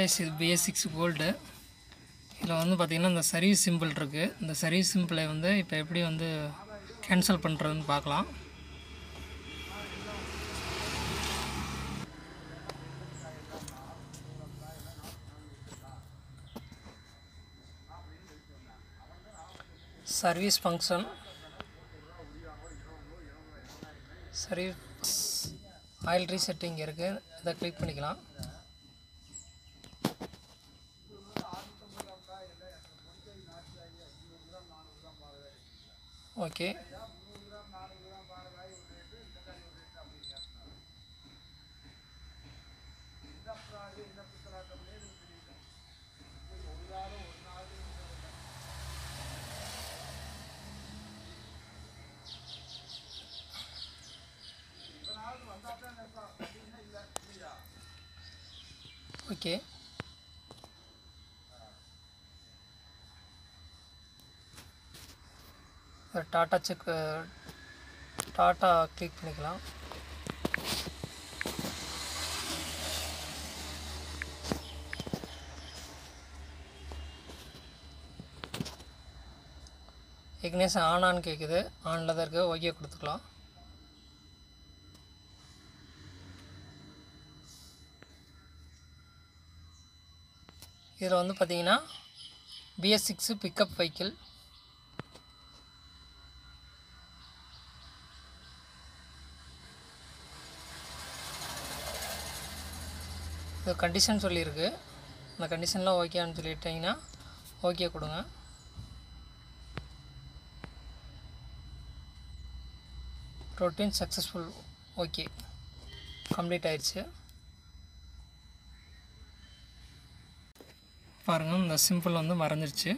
Tata BS6 gold. இதில் வந்து பார்த்திங்கன்னா இந்த சர்வீஸ் சிம்பிள் இருக்குது. இந்த சர்வீஸ் சிம்பிளை வந்து இப்போ எப்படி வந்து கேன்சல் பண்ணுறதுன்னு பார்க்கலாம். Service function, service oil resetting இருக்குது. இதை கிளிக் பண்ணிக்கலாம். Okay, okay. டாட்டா கிளிக் பண்ணிக்கலாம். இக்னிஷன் ஆன் கேட்குது. ஆனில் தான் இருக்குது. ஓகே கொடுத்துக்கலாம். இதில் வந்து பார்த்திங்கன்னா BS6 பிக்கப் வெஹிக்கிள். இது கண்டிஷன் சொல்லியிருக்கு. அந்த கண்டிஷன்லாம் ஓகேன்னு சொல்லிட்டிங்கன்னா ஓகே கொடுங்க. Routine successful. ஓகே, கம்ப்ளீட் ஆயிடுச்சு. பாருங்கள், இந்த சிம்பிள் வந்து மறைஞ்சிருச்சு.